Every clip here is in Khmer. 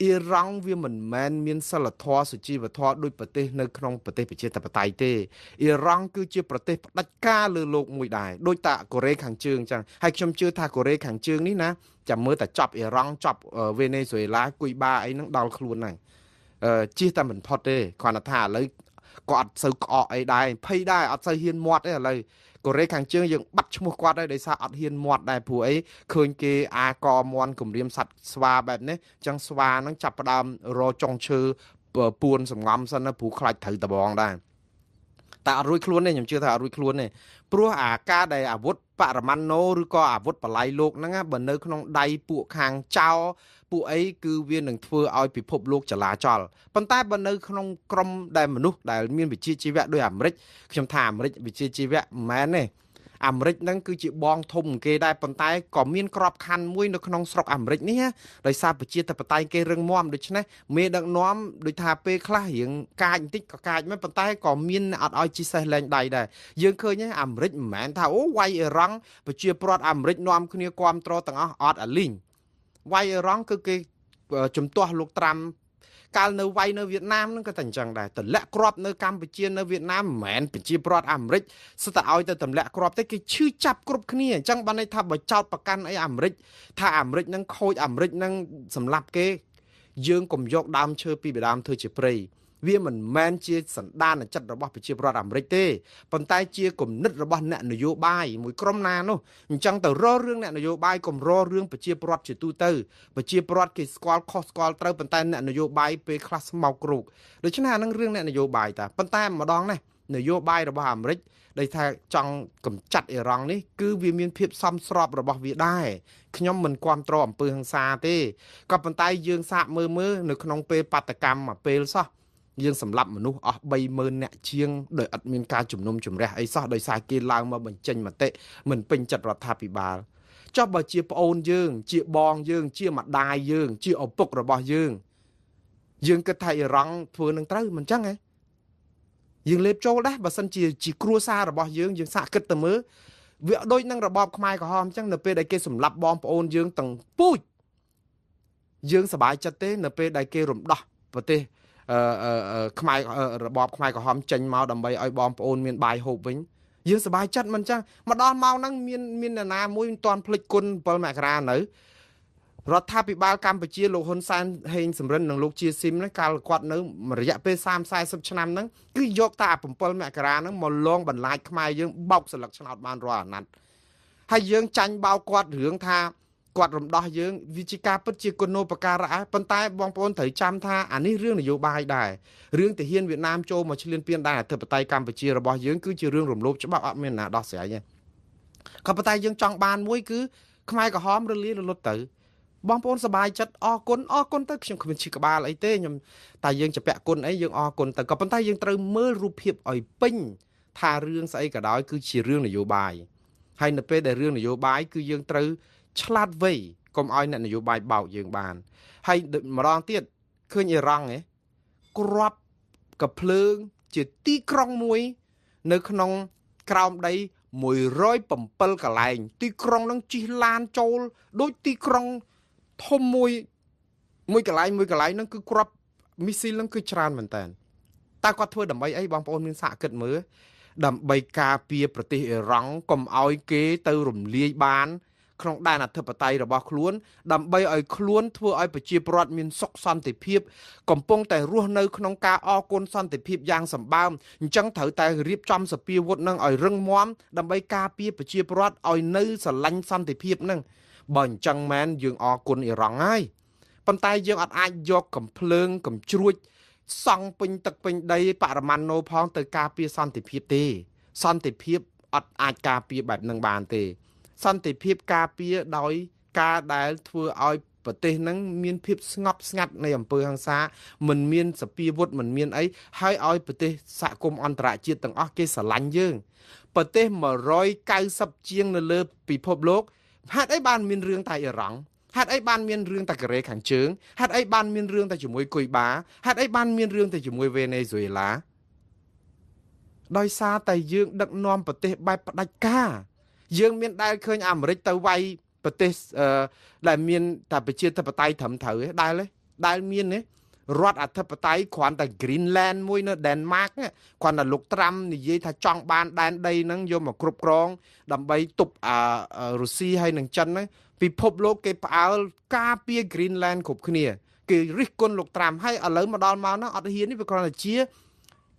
អ៊ីរ៉ង់វាមិនមែនមានសិលធម៌សុជីវធម៌ដូចប្រទេសនៅក្នុងប្រទេសប្រជាធិបតេយ្យទេអ៊ីរ៉ង់គឺជាប្រទេសផ្ដាច់ការលើโลกមួយដែរដូចតាកូរ៉េខាងជើងអញ្ចឹងហើយខ្ញុំជឿថាកូរ៉េខាងជើងនេះណាចាំមើលតែចាប់អ៊ីរ៉ង់ចាប់វេណេស៊ុយអេឡាគួយបាអីហ្នឹងដល់ខ្លួនហ្នឹងជិះតែមិនផុតទេគ្រាន់តែថាឥឡូវក៏អត់សូវក្អកអីដែរភ័យដែរអត់សូវហ៊ានមាត់ទេឥឡូវកូរ៉េខាងជើងយើងបាត់ឈ្មោះគាត់ហើយដោយសារអត់ហ៊ានមាត់ដែរព្រោះអីឃើញគេអាកមន់គម្រាមសัตว์ស្វាបែបនេះអញ្ចឹងស្វាហ្នឹងចាប់ផ្ដើមរចុងឈើពួនសំងំសិនណាព្រោះខ្លាចត្រូវដបងដែរតែអត់រួចខ្លួនទេខ្ញុំជឿថាអត់រួចខ្លួនទេព្រោះអាការដែលអាវុធបរមាណូឬក៏អាវុធបល័យលោកហ្នឹងបើនៅក្នុងដៃពួកខាងចៅពួកអីគឺវានឹងធ្វើឲ្យពិភពលោកចលាចលប៉ុន្តែបើនៅក្នុងក្រុមដែលមនុស្សដែលមានវិជ្ជាជីវៈដោយអាមេរិកខ្ញុំថាអាមេរិកវិជ្ជាជីវៈមិនមែនទេអាមេរិកហ្នឹងគឺជាបងធំគេដែរប៉ុន្តែក៏មានក្របខ័ណ្ឌមួយនៅក្នុងស្រុកអាមេរិកនេះដោយសារប្រជាធិបតេយ្យគេរឹងមាំដូច្នេះមេដឹកនាំដូចថាពេលខ្លះរៀងកាចបន្តិចក៏កាចមែនប៉ុន្តែក៏មានអត់ឲ្យជីសេះលែងដៃដែរយើងឃើញអាមេរិកមិនមែនថាអូវាយអ៊ីរ៉ង់ប្រជាប្រដ្ឋអាមេរិកនាំគ្នាគ្រប់គ្រងទាំងអស់អត់អាលីងវាយអ៊ីរ៉ង់គឺគេជំទាស់លោកត្រាំកាលនៅវាយនៅវៀតណាមហ្នឹងក៏តែអញ្ចឹងដែរទម្លាក់គ្រាប់នៅកម្ពុជានៅវៀតណាមមិនមែនប្រជាប្រដ្ឋអាមេរិកស្ទើរឲ្យទៅទម្លាក់គ្រាប់ទេគេឈឺចាប់គ្រប់គ្នាអញ្ចឹងបានន័យថាបើចោតប្រកាន់អីអាមេរិកថាអាមេរិកហ្នឹងខូចអាមេរិកហ្នឹងសម្លាប់គេយើងកុំយកដើមឈើពីបដើមធ្វើជាព្រៃវាមិនមែនជាសន្តានចិត្តរបស់ប្រជាប្រដ្ឋអាមេរិកទេប៉ុន្តែជាគំនិតរបស់អ្នកនយោបាយមួយក្រុមណានោះអញ្ចឹងទៅរករឿងអ្នកនយោបាយកុំរករឿងប្រជាប្រដ្ឋជាទូទៅប្រជាប្រដ្ឋគេស្គាល់ខុសស្គាល់ត្រូវប៉ុន្តែអ្នកនយោបាយពេលខ្លះស្មោកគ្រោកដូច្នេះអានឹងរឿងអ្នកនយោបាយតាប៉ុន្តែម្ដងនេះនយោបាយរបស់អាមេរិកដែលថាចង់កម្ចាត់អ៊ីរ៉ង់នេះគឺវាមានភាពសមស្របរបស់វាដែរខ្ញុំមិនគ្រប់គ្រងអំពើហិង្សាទេក៏ប៉ុន្តែយើងសាកមើលនៅក្នុងពេលបាតកម្មមួយពេលសោះយើងសម្លាប់មនុស្សអស់30000នាក់ជាងដោយអត់មានការជំនុំជម្រះអីសោះដោយសារគេឡើងមកបញ្ចេញមតិមិនពេញចិត្តរដ្ឋាភិបាលចុះបើជាប្អូនយើងជាបងយើងជាម្ដាយយើងជាឪពុករបស់យើងគិតថាអ៊ីរ៉ង់ធ្វើនឹងត្រូវមិនចឹងហ៎យើងលេបចូលដែរបើសិនជាគ្រួសាររបស់យើងសាកគិតទៅមើលវាដូចនឹងរបបខ្មែរក្រហមអញ្ចឹងនៅពេលដែលគេសម្លាប់បងប្អូនយើងទាំងពូជយើងសប្បាយចិត្តទេនៅពេលដែលគេរំដោះប្រទេសខ្មែររបបខ្មែរក្រហមចេញមកដើម្បីឲ្យបងប្អូនមានបាយហូបវិញយើងសប្បាយចិត្តមិនចឹងមកដល់ម៉ោងហ្នឹងមាននរណាមួយមិនទាន់ភ្លេចគុណ7មករានៅរដ្ឋាភិបាលកម្ពុជាលោកហ៊ុនសែនហេងសំរិននិងលោកជាស៊ីមហ្នឹងកាលគាត់នៅរយៈពេល30-40ឆ្នាំហ្នឹងគឺយកតា7មករាហ្នឹងមកលងបន្លាចខ្មែរយើងបោកស្លឹកឆ្នោតបានរាល់អាណត្តិហើយយើងចាញ់បោកគាត់រឿងថាគាត់រំដោះយើងវិជាការពិតជាគុណូបការៈប៉ុន្តែបងប្អូនត្រូវចាំថាអានេះរឿងនយោបាយដែររឿងទាហានវៀតណាមចូលមកឈ្លានពានដែនអធិបតេយ្យកម្ពុជារបស់យើងគឺជារឿងរំលោភច្បាប់អត់មានណាដោះស្រាយទេក៏ប៉ុន្តែយើងចង់បានមួយគឺខ្មែរក្រហមរលាយរលត់ទៅបងប្អូនសប្បាយចិត្តអរគុណទៅខ្ញុំគ្មានឈឺក្បាលអីទេខ្ញុំតែយើងជពាក់គុណអីយើងអរគុណទៅក៏ប៉ុន្តែយើងត្រូវមើលរូបភាពឲ្យពេញថារឿងស្អីក៏ដោយគឺជារឿងនយោបាយហើយនៅពេលដែលរឿងនយោបាយគឺយើងត្រូវឆ្លាតវៃកុំឲ្យអ្នកនយោបាយបោកយើងបានហើយម្ដងទៀតឃើញអ៊ីរ៉ង់គ្រាប់កាភ្លើងជាទីក្រុងមួយនៅក្នុងក្រោមដី107កន្លែងទីក្រុងនឹងជិះឡានចូលដូចទីក្រុងធំមួយកន្លែងហ្នឹងគឺគ្រាប់មីស៊ីលហ្នឹងគឺច្រើនមែនតើតើគាត់ធ្វើដើម្បីអីបងប្អូនមានសាកគិតមើលដើម្បីការពារប្រទេសអ៊ីរ៉ង់កុំឲ្យគេទៅរំលាយបានក្នុងដែនអធិបតេយ្យរបស់ខ្លួនដើម្បីឲ្យខ្លួនធ្វើឲ្យប្រជាពលរដ្ឋមានសុខសន្តិភាពកំពុងតែរស់នៅក្នុងការអគុណសន្តិភាពយ៉ាងសម្បើមអញ្ចឹងត្រូវតែរៀបចំសភាវុធនឹងឲ្យរឹងមាំដើម្បីការពារប្រជាពលរដ្ឋឲ្យនៅស្រឡាញ់សន្តិភាពនឹងបើអញ្ចឹងមែនយើងអគុណអ៊ីរ៉ង់ហើយប៉ុន្តែយើងអត់អាចយកកំភ្លើងកំជ្រួចសង់ពេញទឹកពេញដីបរមាណូផងទៅការពារសន្តិភាពទេសន្តិភាពអត់អាចការពារបែបនឹងបានទេសន្តិភាពការពារដោយការដែលធ្វើឲ្យប្រទេសហ្នឹងមានភាពស្ងប់ស្ងាត់នៃអំពើហិង្សាមិនមានសពាវុធមិនមានអីហើយឲ្យប្រទេសសហគមន៍អន្តរជាតិទាំងអស់គេស្រឡាញ់យើងប្រទេស190ជាងនៅលើពិភពលោកហេតុអីបានមានរឿងតែអ៊ីរ៉ង់ហេតុអីបានមានរឿងតែកូរ៉េខាងជើងហេតុអីបានមានរឿងតែជាមួយគុយបាហេតុអីបានមានរឿងតែជាមួយវេណេស៊ុយអេឡាដោយសារតែយើងដឹកនាំប្រទេសបែបផ្ដាច់ការយើងមានដែលឃើញអាមេរិកទៅវាយប្រទេសដែលមានតែប្រជាធិបតេយ្យត្រឹមត្រូវទេដែលទេ ដែលមាននេះរដ្ឋអធិបតេយ្យគ្រាន់តែ Greenland មួយនៅ Denmark គ្រាន់តែលោកត្រាំនិយាយថាចង់បានដែនដីហ្នឹងយកមកគ្រប់គ្រងដើម្បីទប់រុស្ស៊ីហើយនឹងចិនហ្នឹងពិភពលោកគេផ្អើលការពារ Greenland គ្រប់គ្នាគេរិះគន់លោកត្រាំហើយឥឡូវមកដល់មកហ្នឹងអត់ហ៊ាននេះវាគ្រាន់តែជា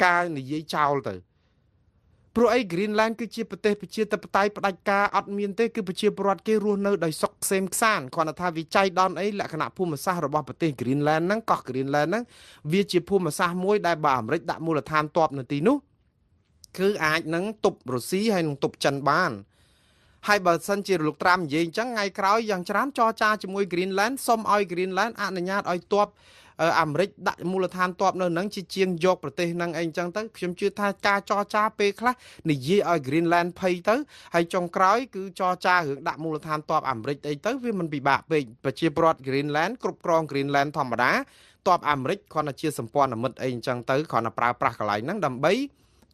ការនិយាយចោលទៅព្រោះអី Greenland គឺជាប្រទេសប្រជាធិបតេយ្យផ្ដាច់ការអត់មានទេគឺប្រជាពលរដ្ឋគេរស់នៅដោយសុខក្សេមក្សាន្តគ្រាន់តែថាវិច័យដនអីលក្ខណៈភូមិសាស្ត្ររបស់ប្រទេស Greenland ហ្នឹងកោះ Greenland ហ្នឹងវាជាភូមិសាស្ត្រមួយដែលបើអាមេរិកដាក់មូលដ្ឋានទ័ពនៅទីនោះគឺអាចនឹងទប់រុស្ស៊ីហើយនឹងទប់ចិនបានហើយបើសិនជាលោកត្រាំនិយាយអញ្ចឹងថ្ងៃក្រោយយ៉ាងច្រើនចរចាជាមួយ Greenland សុំឲ្យ Greenland អនុញ្ញាតឲ្យទ័ពអាមេរិកដាក់មូលដ្ឋានទ័ពនៅនឹងជាជាងយកប្រទេសនឹងអីអញ្ចឹងទៅខ្ញុំជឿថាការចរចាពេលខ្លះនិយាយឲ្យ Greenland ភ័យទៅហើយចុងក្រោយគឺចរចារឿងដាក់មូលដ្ឋានទ័ពអាមេរិកអីទៅវាមិនពិបាកពេកប្រជាពលរដ្ឋ Greenland គ្រប់គ្រង Greenland ធម្មតាទ័ពអាមេរិកគ្រាន់តែជាសម្ព័ន្ធមិត្តអីអញ្ចឹងទៅគ្រាន់តែប្រើប្រាស់កន្លែងហ្នឹងដើម្បី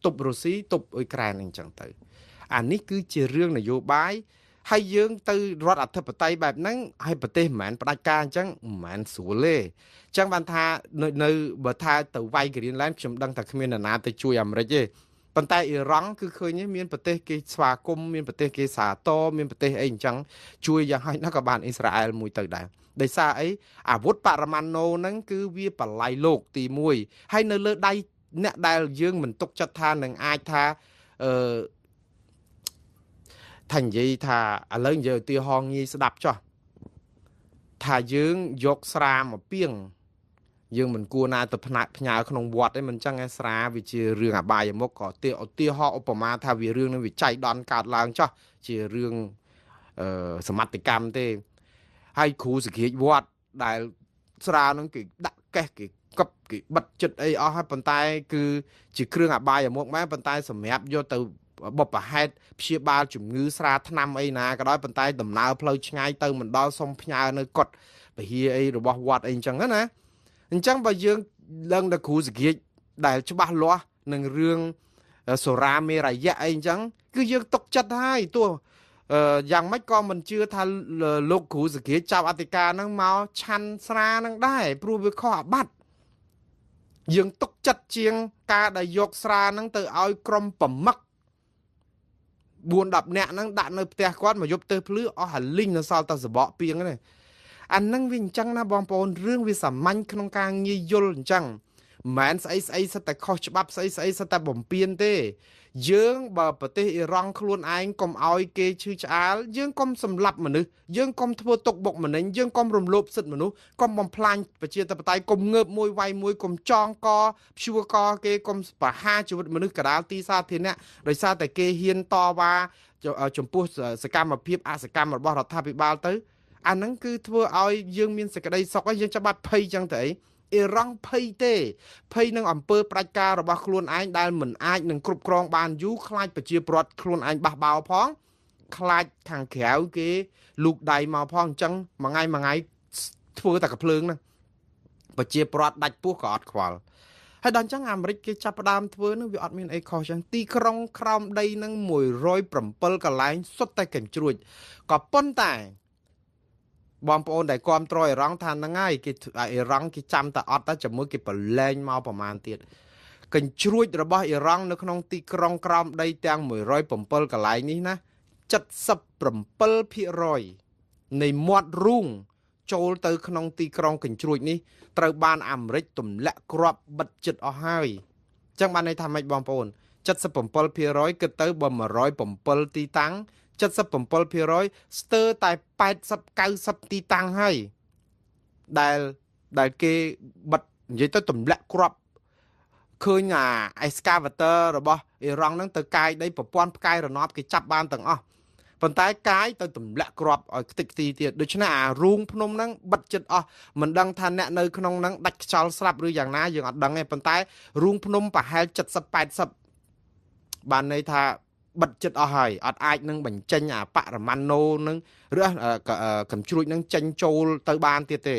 ទប់រុស្ស៊ីទប់អ៊ុយក្រែនអីអញ្ចឹងទៅអានេះគឺជារឿងនយោបាយហើយយើងទៅរដ្ឋអធិបតេយ្យបែបហ្នឹងហើយប្រទេសមិនមែនផ្ដាច់ការអញ្ចឹងមិនមែនស្រួលទេអញ្ចឹងបានថានៅបើថាទៅវាយ Greenland ខ្ញុំដឹងថាគ្មាននរណាទៅជួយអាមេរិកទេប៉ុន្តែអ៊ីរ៉ង់គឺឃើញមានប្រទេសគេស្វាគមន៍មានប្រទេសគេសាទរមានប្រទេសអីអញ្ចឹងជួយយ៉ាងហោចណាស់ក៏បានអ៊ីស្រាអែលមួយទៅដែរដោយសារអីអាវុធបរមាណូហ្នឹងគឺវាបល័យលោកទី1ហើយនៅលើដៃអ្នកដែលយើងមិនទុកចិត្តថានឹងអាចថាថានិយាយថាឥឡូវនិយាយឧទាហរណ៍ងាយស្ដាប់ចុះថាយើងយកស្រាមកពីងយើងមិនគួរណាទៅផ្ញើក្នុងវត្តទេមិនចឹងឯស្រាវាជារឿងអបាយមុខក៏ឧទាហរណ៍ឧបមាថាវារឿងនឹងវាចៃដន្យកើតឡើងចុះជារឿងសមត្ថកម្មទេហើយគ្រូសង្ឃាចវត្តដែលស្រានឹងគេដាក់កេះគេកប់គេបិទចិត្តអីអស់ហើយប៉ុន្តែគឺជាគ្រឿងអបាយមុខមែនប៉ុន្តែសម្រាប់យកទៅបបហេតុព្យាបាលជំងឺស្រាថ្នាំអីណាក៏ដោយប៉ុន្តែដំណើរផ្លូវឆ្ងាយទៅមិនដល់សុំផ្ញើនៅកុដពហិអីរបស់វត្តអីអញ្ចឹងណាអញ្ចឹងបើយើងដឹងតែគ្រូសង្ឃាចដែលច្បាស់លាស់នឹងរឿងសូរ៉ាមេរយៈអីអញ្ចឹងគឺយើងຕົកចិត្តហើយទោះយ៉ាងម៉េចក៏មិនជឿថាលោកគ្រូសង្ឃាចចាប់អធិការហ្នឹងមកឆាន់ស្រាហ្នឹងដែរព្រោះវាខុសអាបត្តិយើងຕົកចិត្តជាងការដែលយកស្រាហ្នឹងទៅឲ្យក្រុមប្រមឹក4-10 នាក់ហ្នឹងដាក់នៅផ្ទះគាត់មកយប់ទៅភ្លឺអស់អាលីងនៅសល់តែសបកពីងហ្នឹងអាហ្នឹងវាអញ្ចឹងណាបងប្អូនរឿងវាសាមញ្ញក្នុងការងាយយល់អញ្ចឹងមិនមែនស្អីសិតតែខុសច្បាប់ស្អីសិតតែបំពានទេយើងបើប្រទេសអ៊ីរ៉ង់ខ្លួនឯងកុំឲ្យគេឈឺឆ្អាលយើងកុំសម្លាប់មនុស្សយើងកុំធ្វើទុកបុកម្នេញយើងកុំរំលោភសិទ្ធិមនុស្សកុំបំផ្លាញប្រជាធិបតេយ្យកុំងើបមួយវាយមួយកុំចងកព្យួរកគេកុំប្រហារជីវិតមនុស្សកដាលទីសាធារណៈដោយសារតែគេហ៊ានតវ៉ាចំពោះសកម្មភាពអសកម្មរបស់រដ្ឋាភិបាលទៅអាហ្នឹងគឺធ្វើឲ្យយើងមានសេចក្តីសុខហើយយើងច្បាប់ភ័យចឹងទៅអ៊ីរ៉ង់ភ័យទេភ័យនឹងអំពើផ្ដាច់ការរបស់ខ្លួនឯងដែលមិនអាចនឹងគ្រប់គ្រងបានយូរខ្លាចប្រជាពលរដ្ឋខ្លួនឯងបះបោរផងខ្លាចខាងក្រៅគេលូកដៃមកផងអញ្ចឹងមួយថ្ងៃធ្វើតែកាភ្លើងហ្នឹងប្រជាពលរដ្ឋដាច់ពោះក៏អត់ខ្វល់ហើយដល់អញ្ចឹងអាមេរិកគេចាប់ផ្ដើមធ្វើនឹងវាអត់មានអីខុសចឹងទីក្រុងក្រោមដីនឹង107កន្លែងសុទ្ធតែកញ្ជ្រួចក៏ប៉ុន្តែបងប្អូនដែលគាំទ្រអ៊ីរ៉ង់ថាហ្នឹងហើយគេអ៊ីរ៉ង់គេចាំតែអត់តែជាមួយគេប្រឡែងមកប្រមាណទៀតកញ្ជ្រួចរបស់អ៊ីរ៉ង់នៅក្នុងទីក្រុងក្រោមដីទាំង107កន្លែងនេះណា77% នៃមាត់រូងចូលទៅក្នុងទីក្រុងកញ្ជ្រួចនេះត្រូវបានអាមេរិកទម្លាក់គ្រាប់បិទជិតអស់ហើយអញ្ចឹងបានន័យថាម៉េចបងប្អូន77% គិតទៅបើ107ទីតាំង77% ស្ទើរតែ80-90ទីតាំងហើយដែលគេបិទនិយាយទៅទម្លាក់គ្រាប់ឃើញអា excavator របស់អ៊ីរ៉ង់ហ្នឹងទៅកាយដីប្រព័ន្ធផ្កាយរណបគេចាប់បានទាំងអស់ប៉ុន្តែកាយទៅទម្លាក់គ្រាប់ឲ្យខ្ទេចខ្ទីទៀតដូច្នេះអារូងភ្នំហ្នឹងបិទចិត្តអស់មិនដឹងថាអ្នកនៅក្នុងហ្នឹងដាច់ខ្យល់ស្លាប់ឬយ៉ាងណាយើងអត់ដឹងទេប៉ុន្តែរូងភ្នំប្រហែល70-80បានន័យថាបិទចិត្តអស់ហើយអត់អាចនឹងបញ្ចេញអាបរមាណូនឹងឬកំជ្រួចនឹងចេញចូលទៅបានទៀតទេ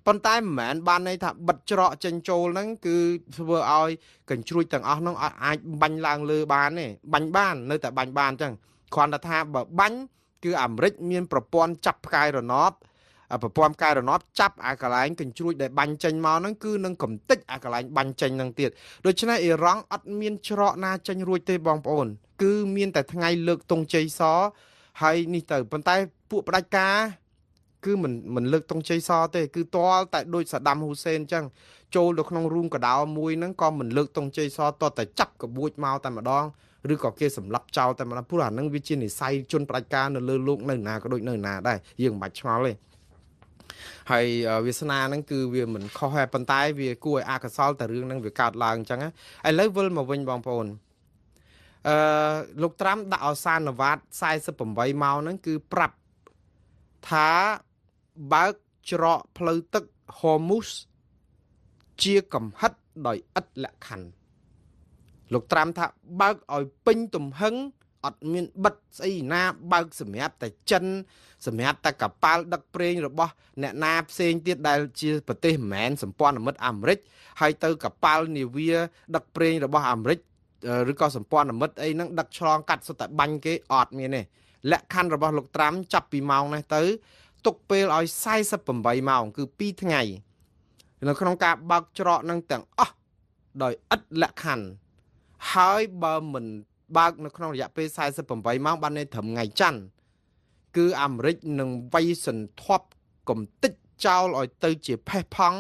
ប៉ុន្តែមិនមែនបានន័យថាបិទច្រកចេញចូលហ្នឹងគឺធ្វើឲ្យកញ្ជ្រួចទាំងអស់ហ្នឹងអត់អាចបាញ់ឡើងលើបានទេបាញ់បាននៅតែបាញ់បានអញ្ចឹងគ្រាន់តែថាបើបាញ់គឺអាមេរិកមានប្រព័ន្ធចាប់ផ្កាយរណប ប្រព័ន្ធកែរណបចាប់អាកន្លែងកញ្ជ្រួចដែលបាញ់ចេញមកហ្នឹងគឺនឹងកំទេចអាកន្លែងបាញ់ចេញហ្នឹងទៀតដូច្នេះអ៊ីរ៉ង់អត់មានច្រកណាចេញរួចទេបងប្អូនគឺមានតែថ្ងៃលើកទង់ជ័យសហើយនេះទៅប៉ុន្តែពួកផ្ដាច់ការគឺមិនលើកទង់ជ័យសទេគឺតលតែដូចសាដាមហ៊ូសេនអញ្ចឹងចូលទៅក្នុងរូងកដោមួយហ្នឹងក៏មិនលើកទង់ជ័យសតតែចាប់ក្បួចមកតែម្ដងឬក៏គេសម្លាប់ចោលតែម្ដងព្រោះអាហ្នឹងវាជានិស័យជនផ្ដាច់ការនៅលើលោកនៅណាក៏ដូចនៅណាដែរយើងមិនបាច់ឆ្ងល់ទេហើយវាសនាហ្នឹងគឺវាមិនខុសទេប៉ុន្តែវាគួរឲ្យអកុសលតែរឿងហ្នឹងវាកើតឡើងអញ្ចឹងឥឡូវវិលមកវិញបងប្អូនលោកត្រាំដាក់អសានវត្ត48ម៉ោងហ្នឹងគឺប្រាប់ថាបើកច្រកផ្លូវទឹក Hormuz ជាកំហិតដោយឥតលក្ខខណ្ឌលោកត្រាំថាបើកឲ្យពេញទំហឹងអត់មានបិទស្អីណាបើកសម្រាប់តែចិនសម្រាប់តែកប៉ាល់ដឹកប្រេងរបស់អ្នកណាផ្សេងទៀតដែលជាប្រទេសមិនមែនសម្ព័ន្ធមិត្តអាមេរិកហើយទៅកប៉ាល់នាវាដឹកប្រេងរបស់អាមេរិកឬក៏សម្ព័ន្ធមិត្តអីហ្នឹងដឹកឆ្លងកាត់សុទ្ធតែបាញ់គេអត់មានទេលក្ខខណ្ឌរបស់លោកត្រាំចាប់ពីម៉ោងនេះទៅទុកពេលឲ្យ48ម៉ោងគឺ2ថ្ងៃនៅក្នុងការបើកច្រកហ្នឹងទាំងអស់ដោយឥតលក្ខខណ្ឌហើយបើមិនបើកនៅក្នុងរយៈពេល48ម៉ោងបាននៅត្រឹមថ្ងៃច័ន្ទគឺអាមេរិកនឹងវាយសន្ធប់កំទេចចោលឲ្យទៅជាផេះផង់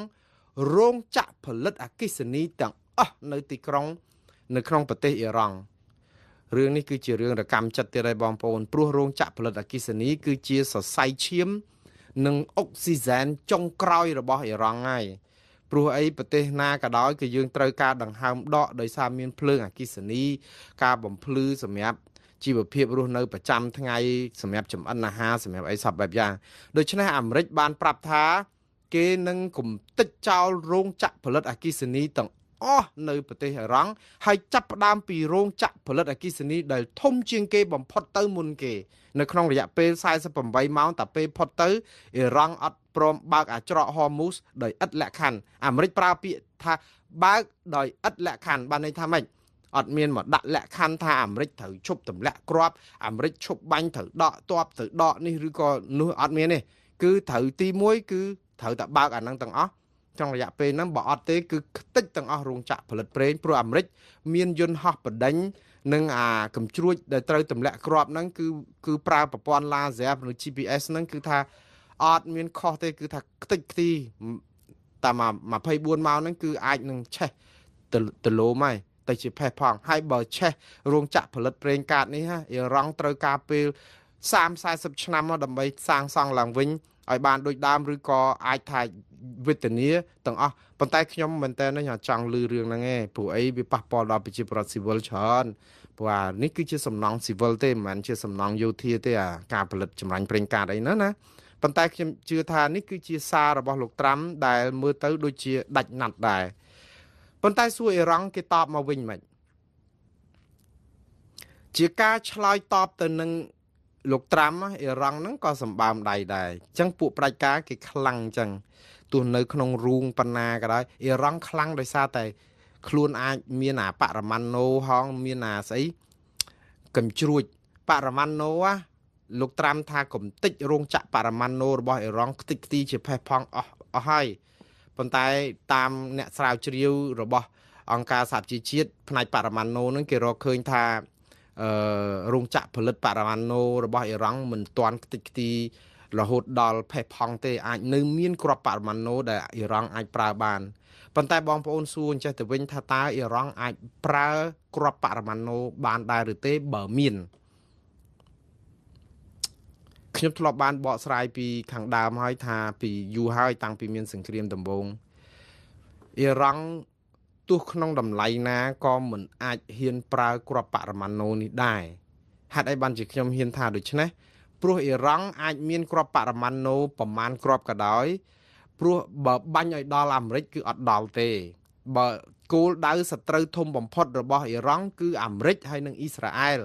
រោងចក្រផលិតអគ្គិសនីទាំងអស់នៅទីក្រុងនៅក្នុងប្រទេសអ៊ីរ៉ង់រឿងនេះគឺជារឿងរកម្មចិត្តទៀតហើយបងប្អូនព្រោះរោងចក្រផលិតអគ្គិសនីគឺជាសរសៃឈាមនិងអុកស៊ីហ្សែនចុងក្រោយរបស់អ៊ីរ៉ង់ហើយព្រោះអីប្រទេសណាក៏ដោយគឺយើងត្រូវការដង្ហើមដកដោយសារមានភ្លើងអគ្គិសនីការបំភ្លឺសម្រាប់ជីវភាពរស់នៅប្រចាំថ្ងៃសម្រាប់ចម្អិនអាហារសម្រាប់អីសពបែបយ៉ាងដូច្នេះអាមេរិកបានប្រាប់ថាគេនឹងគំទេចចោលរោងចក្រផលិតអគ្គិសនីទាំងអស់នៅប្រទេសអ៊ីរ៉ង់ហើយចាប់ផ្ដើមពីរោងចក្រផលិតអគ្គិសនីដែលធំជាងគេបំផុតទៅមុនគេនៅក្នុងរយៈពេល48ម៉ោងតែពេលផុតទៅអ៊ីរ៉ង់អត់ព្រមបើកអាចរក Hormuz ដោយឥតលក្ខខណ្ឌអាមេរិកប្រើពាក្យថាបើកដោយឥតលក្ខខណ្ឌបានន័យថាម៉េចអត់មានមកដាក់លក្ខខណ្ឌថាអាមេរិកត្រូវឈប់ទម្លាក់គ្រាប់អាមេរិកឈប់បាញ់ត្រូវដកទ័ពត្រូវដកនេះឬក៏នោះអត់មានទេគឺត្រូវទី1គឺត្រូវតែបើកអាហ្នឹងទាំងអស់trong រយៈពេលហ្នឹងបើអត់ទេគឺខ្ទេចទាំងអស់រោងចក្រផលិតប្រេងព្រោះអាមេរិកមានយន្តហោះបដិញនិងអាកំជ្រួចដែលត្រូវទម្លាក់គ្រាប់ហ្នឹងគឺប្រើប្រព័ន្ធ laser ឬ GPS ហ្នឹងគឺថាអត់មានខុសទេគឺថាខ្ទេចខ្ទីតាម24ម៉ោងហ្នឹងគឺអាចនឹងឆេះទលោមហើយទៅជាផេះផងហើយបើឆេះរោងចក្រផលិតប្រេងកាតនេះអ៊ីរ៉ង់ត្រូវការពេល30-40ឆ្នាំមកដើម្បីសាងសង់ឡើងវិញឲ្យបានដូចដើមឬក៏អាចថាវេទនាទាំងអស់ប៉ុន្តែខ្ញុំមែនតើចង់លឺរឿងហ្នឹងឯងព្រោះអីវាប៉ះពាល់ដល់ប្រជាពលរដ្ឋស៊ីវិលច្រើនព្រោះអានេះគឺជាសំណង់ស៊ីវិលទេមិនមែនជាសំណង់យោធាទេអាការផលិតចម្រាញ់ប្រេងកាតអីហ្នឹងណាប៉ុន្តែខ្ញុំជឿថានេះគឺជាសាររបស់លោកត្រាំដែលមើលទៅដូចជាដាច់ណាត់ដែរប៉ុន្តែសួរអ៊ីរ៉ង់គេតបមកវិញមិនជាការឆ្លើយតបទៅនឹងលោកត្រាំអ៊ីរ៉ង់ហ្នឹងក៏សម្បើមដៃដែរអញ្ចឹងពួកផ្ដាច់ការគេខ្លាំងអញ្ចឹងទោះនៅក្នុងរូងប៉ុណ្ណាក៏ដោយអ៊ីរ៉ង់ខ្លាំងដោយសារតែខ្លួនអាចមានអាបរមាណូហងមានអាស្អីកំជ្រួចបរមាណូលោកត្រាំថាកុំតិចរោងចក្របរមាណូរបស់អ៊ីរ៉ង់ខ្ទេចខ្ទីជាផេះផង់អស់ហើយប៉ុន្តែតាមអ្នកស្រាវជ្រាវរបស់អង្គការសហជីវជាតិផ្នែកបរមាណូហ្នឹងគេរកឃើញថារោងចក្រផលិតបរមាណូរបស់អ៊ីរ៉ង់មិនទាន់ខ្ទេចខ្ទីរហូតដល់ផេះផង់ទេអាចនៅមានគ្រាប់បរមាណូដែលអ៊ីរ៉ង់អាចប្រើបានប៉ុន្តែបងប្អូនសួរអញ្ចេះទៅវិញថាតើអ៊ីរ៉ង់អាចប្រើគ្រាប់បរមាណូបានដែរឬទេបើមានខ្ញុំធ្លាប់បានបកស្រាយពីខាងដើមហើយថាពីយូរហើយតាំងពីមានសង្គ្រាមដំបូងអ៊ីរ៉ង់ទោះក្នុងតម្លៃណាក៏មិនអាចហ៊ានប្រើគ្រាប់បរមាណូនេះដែរហេតុអីបានជាខ្ញុំហ៊ានថាដូច្នេះព្រោះអ៊ីរ៉ង់អាចមានគ្រាប់បរមាណូប្រមាណគ្រាប់ក៏ដោយព្រោះបើបាញ់ឲ្យដល់អាមេរិកគឺអត់ដល់ទេបើគោលដៅសត្រូវធំបំផុតរបស់អ៊ីរ៉ង់គឺអាមេរិកហើយនិងអ៊ីស្រាអែល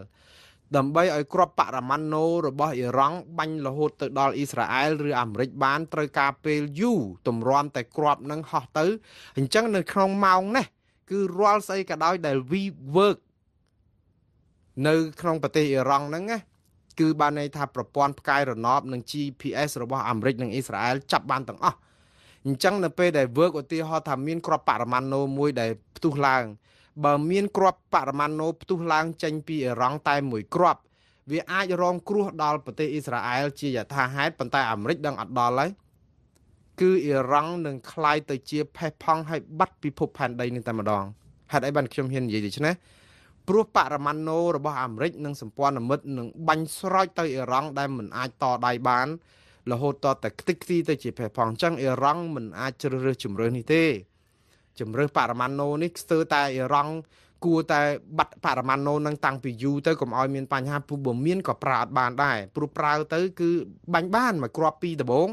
ដើម្បីឲ្យគ្រាប់បរមាណូរបស់អ៊ីរ៉ង់បាញ់រហូតទៅដល់អ៊ីស្រាអែលឬអាមេរិកបានត្រូវការពេលយូរទម្រាំតែគ្រាប់នឹងហោះទៅអញ្ចឹងនៅក្នុងម៉ោងនេះគឺរាល់ស្អីក៏ដោយដែល we work នៅក្នុងប្រទេសអ៊ីរ៉ង់ហ្នឹងណា គឺបានន័យថាប្រព័ន្ធផ្កាយរណបនិង GPS របស់អាមេរិកនិងអ៊ីស្រាអែលចាប់បានទាំងអស់អញ្ចឹងនៅពេលដែល work ឧទាហរណ៍ថាមានគ្រាប់បរមាណូមួយដែលផ្ទុះឡើងបើមានគ្រាប់បរមាណូផ្ទុះឡើងចេញពីអ៊ីរ៉ង់តែមួយគ្រាប់វាអាចរងគ្រោះដល់ប្រទេសអ៊ីស្រាអែលជាយថាហេតុប៉ុន្តែអាមេរិកដឹងអត់ដល់ហើយគឺអ៊ីរ៉ង់នឹងคล้ายទៅជាផេះផង់ឲ្យបាត់ពិភពផែនដីនេះតែម្ដងហេតុអីបានខ្ញុំហ៊ាននិយាយដូច្នេះព្រោះបរមាណូរបស់អាមេរិកនិងសម្ព័ន្ធមិត្តនឹងបាញ់ស្រោចទៅអ៊ីរ៉ង់ដែលមិនអាចតដៃបានរហូតតតែខ្ទេចខ្ទីទៅជាផេះផង់អញ្ចឹងអ៊ីរ៉ង់មិនអាចជ្រើសរើសជំរឿននេះទេជំរឿសបរមាណូនេះស្ទើរតែអ៊ីរ៉ង់គួរតែបាត់បរមាណូនឹងតាំងពីយូរទៅកុំឲ្យមានបញ្ហាពុះបើមានក៏ប្រើអត់បានដែរព្រោះប្រើទៅគឺបាញ់បានមកគ្រាប់ពីដំបង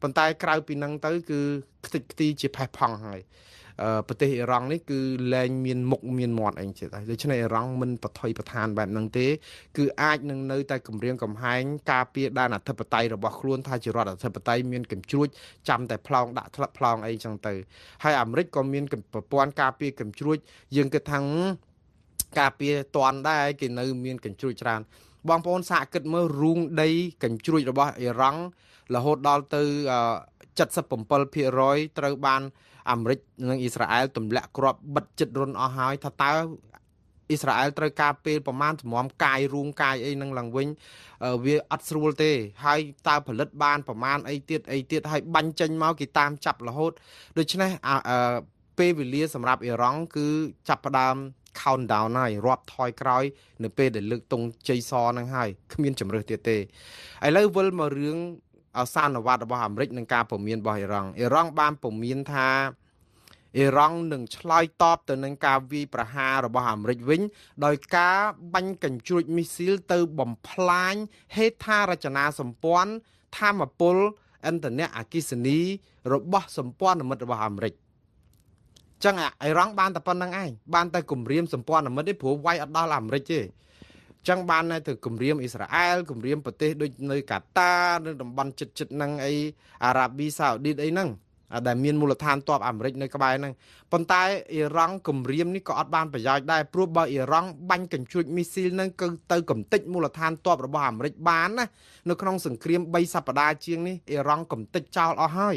ប៉ុន្តែក្រៅពីនឹងទៅគឺខ្ទេចខ្ទីជាផេះផង់ហើយប្រទេសអ៊ីរ៉ង់នេះគឺលែងមានមុខមានមាត់អីទៀតហើយដូច្នេះអ៊ីរ៉ង់មិនប្រថុយប្រឋានបែបហ្នឹងទេគឺអាចនឹងនៅតែគម្រាមកំហែងការពារដែនអធិបតេយ្យរបស់ខ្លួនថាជារដ្ឋអធិបតេយ្យមានកញ្ជ្រួចចាំតែផ្លោងដាក់ថ្លឹកផ្លោងអីចឹងទៅហើយអាមេរិកក៏មានប្រព័ន្ធការពារកញ្ជ្រួចយើងគិតថាការពារតន់ដែរគេនៅមានកញ្ជ្រួចច្រើនបងប្អូនសាកគិតមើលរូងដីកញ្ជ្រួចរបស់អ៊ីរ៉ង់រហូតដល់ទៅ77% ត្រូវបានអាមេរិកនិងអ៊ីស្រាអែលទម្លាក់គ្រាប់បិទចិត្តរុនអស់ហើយថាតើអ៊ីស្រាអែលត្រូវការពេលប្រមាណជំនុំកាយរូងកាយអីនឹងឡើងវិញវាអត់ស្រួលទេហើយតើផលិតបានប្រមាណអីទៀតហើយបាញ់ចេញមកគេតាមចាប់រហូតដូច្នេះពេលវេលាសម្រាប់អ៊ីរ៉ង់គឺចាប់ផ្ដើម countdown ហើយរាប់ថយក្រោយនៅពេលដែលលើកទង់ជ័យសហ្នឹងហើយគ្មានជំរើសទៀតទេឥឡូវវិលមករឿងសារណវត្តរបស់អាមេរិកនិងការពមៀនរបស់អ៊ីរ៉ង់បានពមៀនថាអ៊ីរ៉ង់នឹងឆ្លើយតបទៅនឹងការវាយប្រហាររបស់អាមេរិកវិញដោយការបាញ់កញ្ជ្រួចមីស៊ីលទៅបំផ្លាញហេដ្ឋារចនាសម្ព័ន្ធធម្មពលឥន្ធនៈអគ្គិសនីរបស់សម្ព័ន្ធមិត្តរបស់អាមេរិកចឹងអ៊ីរ៉ង់បានតែប៉ុណ្្នឹងឯងបានតែគម្រាមសម្ព័ន្ធមិត្តទេព្រោះវាយអត់ដល់អាមេរិកទេចឹងបានទៅគម្រាមអ៊ីស្រាអែលគម្រាមប្រទេសដូចនៅកាតានៅតំបន់ជិតហ្នឹងអីអារ៉ាប៊ីសាអូឌីតអីហ្នឹងដែលមានមូលដ្ឋានទ័ពអាមេរិកនៅក្បែរហ្នឹងប៉ុន្តែអ៊ីរ៉ង់គម្រាមនេះក៏អត់បានប្រយោជន៍ដែរព្រោះបើអ៊ីរ៉ង់បាញ់កញ្ជ្រួចមីស៊ីលហ្នឹងគឺទៅកំទេចមូលដ្ឋានទ័ពរបស់អាមេរិកបានណានៅក្នុងសង្គ្រាម3សប្តាហ៍ជាងនេះអ៊ីរ៉ង់កំទេចចោលអស់ហើយ